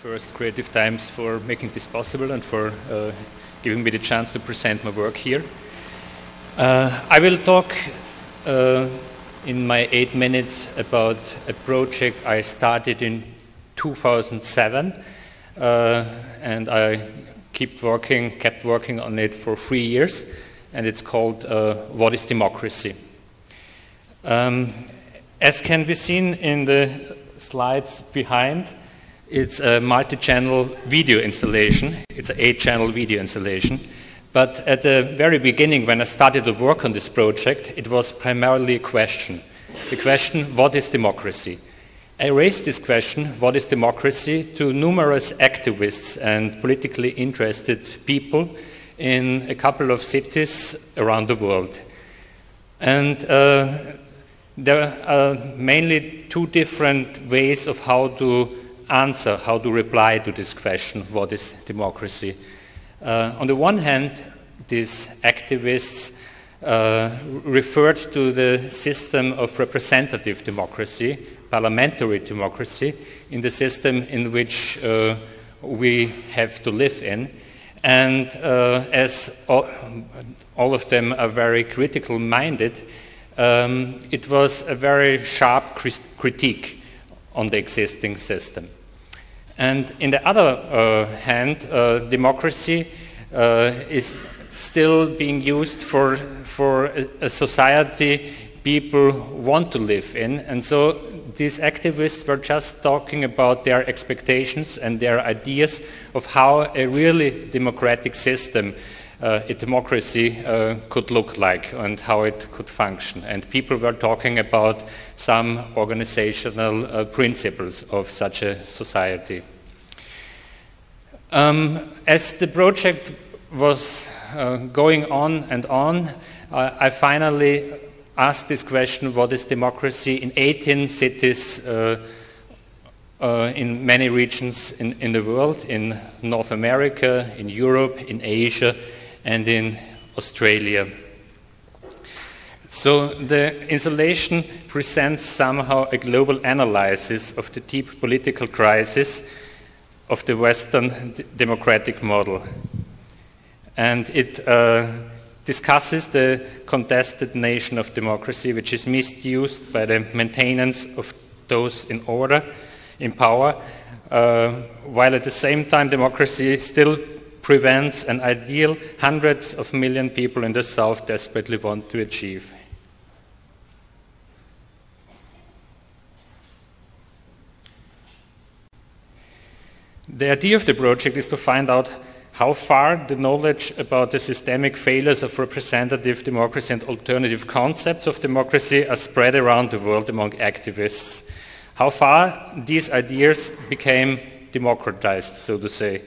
First Creative Times for making this possible and for giving me the chance to present my work here. I will talk in my 8 minutes about a project I started in 2007 and I kept working on it for 3 years, and it's called What is Democracy? As can be seen in the slides behind, it's a multi-channel video installation. It's an 8-channel video installation. But at the very beginning, when I started to work on this project, it was primarily a question. The question, what is democracy? I raised this question, what is democracy, to numerous activists and politically interested people in a couple of cities around the world. And there are mainly two different ways of how to reply to this question, what is democracy? On the one hand, these activists referred to the system of representative democracy, parliamentary democracy, in the system in which we have to live in. And as all of them are very critical-minded, it was a very sharp critique on the existing system. And in the other hand, democracy is still being used for a society people want to live in. And so these activists were just talking about their expectations and their ideas of how a really democratic system, a democracy could look like and how it could function. And people were talking about some organizational principles of such a society. As the project was going on and on, I finally asked this question, what is democracy, in 18 cities in many regions in the world, in North America, in Europe, in Asia, and in Australia. So the installation presents somehow a global analysis of the deep political crisis of the Western democratic model. And it discusses the contested nation of democracy, which is misused by the maintenance of those in power, while at the same time democracy still prevents an ideal hundreds of million people in the South desperately want to achieve. The idea of the project is to find out how far the knowledge about the systemic failures of representative democracy and alternative concepts of democracy are spread around the world among activists. How far these ideas became democratized, so to say.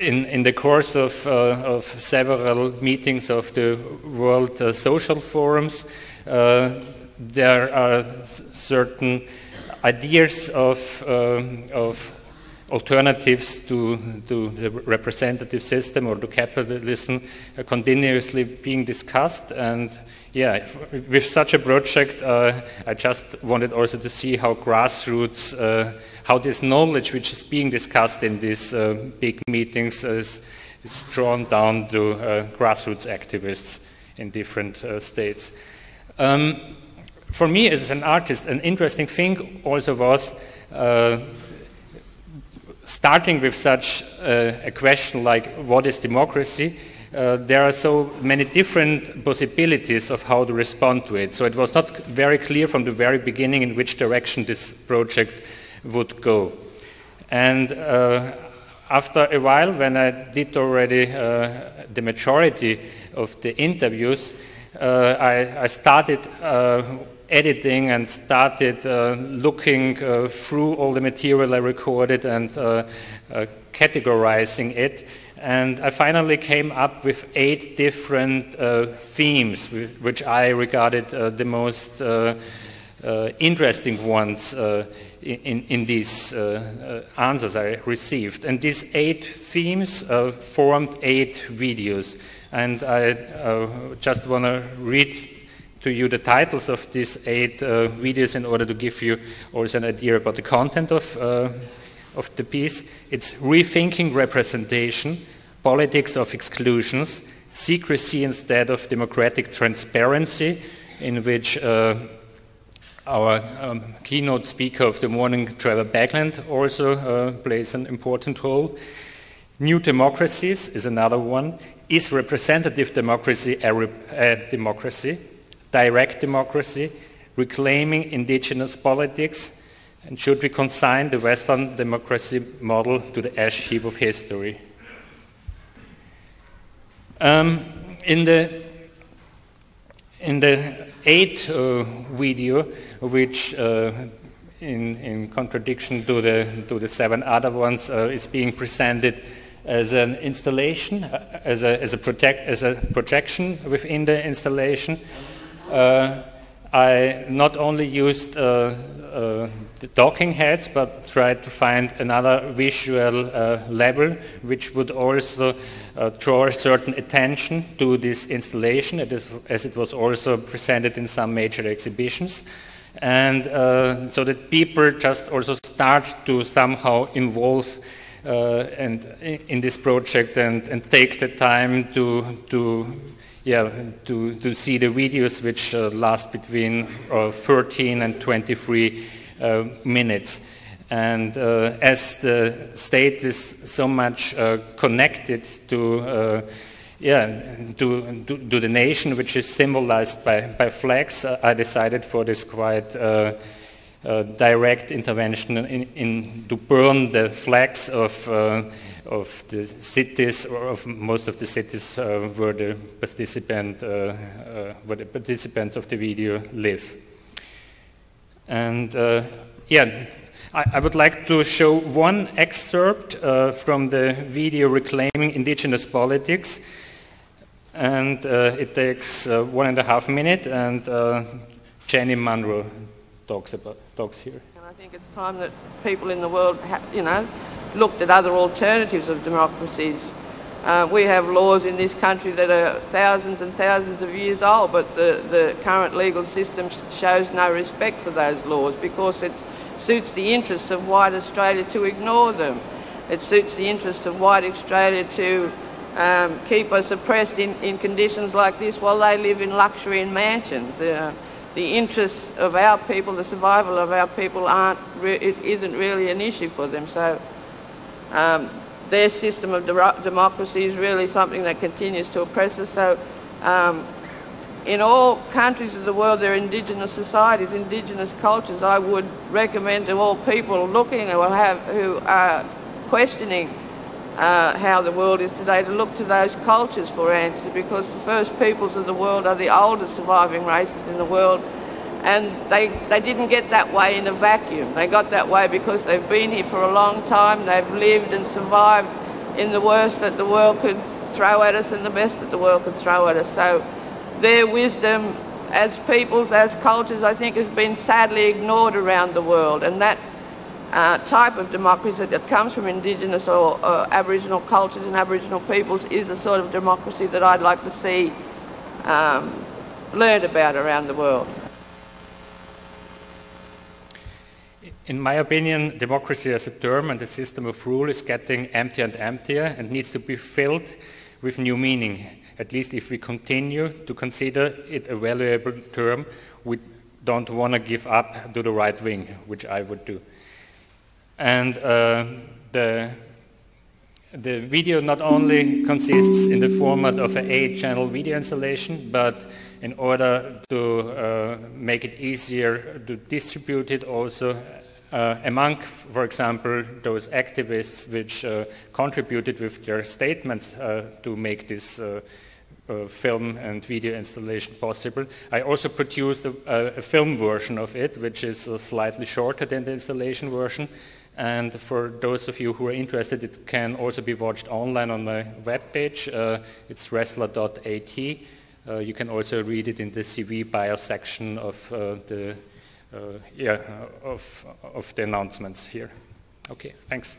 In the course of several meetings of the World Social Forums, there are certain ideas of alternatives to the representative system or to capitalism continuously being discussed. And yeah, with such a project, I just wanted also to see how grassroots, how this knowledge which is being discussed in these big meetings is drawn down to grassroots activists in different states. For me as an artist, an interesting thing also was starting with such a question like what is democracy. There are so many different possibilities of how to respond to it. So it was not very clear from the very beginning in which direction this project would go. And after a while, when I did already the majority of the interviews, I started editing and started looking through all the material I recorded and categorizing it. And I finally came up with 8 different themes, which I regarded the most interesting ones in these answers I received. And these 8 themes formed 8 videos. And I just want to read to you the titles of these 8 videos in order to give you also an idea about the content of the piece. It's Rethinking Representation, Politics of Exclusions, Secrecy Instead of Democratic Transparency, in which our keynote speaker of the morning, Trevor Bagland, also plays an important role. New Democracies is another one. Is representative democracy a democracy? Direct democracy, reclaiming indigenous politics, and should we consign the Western democracy model to the ash heap of history? In the 8th video, which in contradiction to the 7 other ones is being presented as an installation, as a projection within the installation. I not only used the talking heads, but tried to find another visual level which would also draw a certain attention to this installation, as it was also presented in some major exhibitions. And so that people just also start to somehow involve in this project and take the time to see the videos, which last between 13 and 23 minutes. And as the state is so much connected to the nation, which is symbolized by flags, I decided for this quite direct intervention to burn the flags of the cities, or of most of the cities where the participants of the video live. And I would like to show one excerpt from the video Reclaiming Indigenous Politics, and it takes 1.5 minutes, and Jenny Munro talks here. And I think it's time that people in the world, looked at other alternatives of democracies. We have laws in this country that are thousands and thousands of years old, but the current legal system shows no respect for those laws because it suits the interests of white Australia to ignore them. It suits the interests of white Australia to keep us oppressed in conditions like this while they live in luxury in mansions. The interests of our people, the survival of our people, isn't really an issue for them. So their system of democracy is really something that continues to oppress us. So in all countries of the world, there are indigenous societies, indigenous cultures. I would recommend to all people looking who are questioning how the world is today to look to those cultures for answers, because the first peoples of the world are the oldest surviving races in the world, and they didn't get that way in a vacuum. They got that way because they've been here for a long time, they've lived and survived in the worst that the world could throw at us and the best that the world could throw at us. So their wisdom as peoples, as cultures, I think has been sadly ignored around the world, and that type of democracy that comes from indigenous or Aboriginal cultures and Aboriginal peoples is a sort of democracy that I'd like to see learned about around the world. In my opinion, democracy as a term and the system of rule is getting emptier and emptier and needs to be filled with new meaning. At least if we continue to consider it a valuable term, we don't want to give up to the right wing, which I would do. And the video not only consists in the format of an 8-channel video installation, but in order to make it easier to distribute it also among, for example, those activists which contributed with their statements to make this film and video installation possible. I also produced a film version of it, which is slightly shorter than the installation version. And for those of you who are interested, it can also be watched online on my webpage. It's Ressler.at. You can also read it in the CV bio section of the announcements here. Okay, thanks.